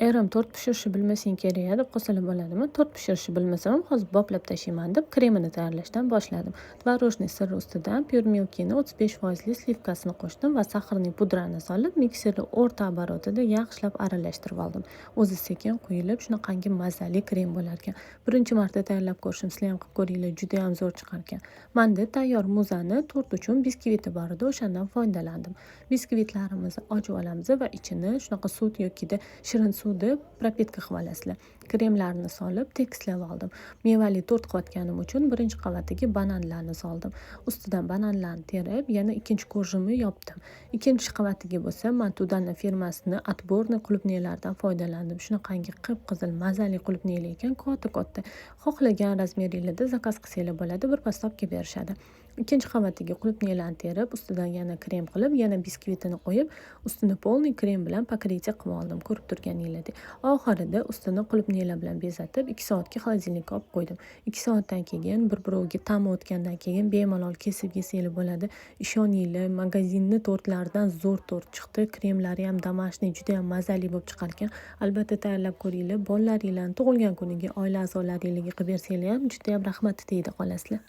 Erim tort pishirishni bilmasang kerak deb qolsalar bo'ladimi? Tort pishirishni bilmasam ham hozir boplab tashlayman deb kremini tayyorlashdan boshladim. Tvorojniy siri ustidan pyurmilkini 35% slivkasini qo'shdim va saxarning pudrani solib mikserda o'rta оборотida yaxshilab aralashtirib oldim. O'zi sekin quyilib, shunaqangi mazali krem bo'lar ekan. Birinchi marta tayyorlab ko'rishim, sizlar ham qilib ko'ringlar, juda ham zo'r chiqar ekan. Manda tayyor muzani tort uchun biskviti bor edi, o'shandan foydalandim. Biskvitlarimizni ochib olamiz va ichini shunaqa sut yokida shirin suvni propitka qilib olasizlar. Kremlarni solib tekislab oldim. Mevali tort qilayotganim uchun birinchi qavatiga bananlarni soldim. Ustidan bananlarni terib, yana ikkinchi ko'rjimni yopdim. Ikkinchi qavatiga bo'lsa, man Tudana firmasini отборный qulupnaylardan foydalandim. Shunaqangi qip-qizil mazali qulupnaylar ekan, katta-katta. Xohlagan razmeringlarda zakaz qilsanglar bo'ladi, birpas topga berishadi. Ikkinchi qavatiga qulupnaylarni terib, ustidan yana krem qilib, yana biskvitini qo'yib, ustini polniy krem bilan покрытие qilib oldim. Ko'rib turganingizdek. Oxirida ustini qulupnaylar bilan bezatib, 2 soatga xolodilnikka olib qo'ydim. 2 soatdan keyin bir-biriga ta'mi o'tgandan keyin bemalol kesib yesanglar bo'ladi. Ishoninglar, magazinni tortlaridan zo'r tort chiqdi. Kremlari ham домашний, juda ham mazali bo'lib chiqar ekan. Albatta tayyorlab ko'ringlar. Bolalaringlarni tug'ilgan kuniga, oila a'zolaringizga qilib bersanglar ham juda ham rahmat tegdi qolasizlar.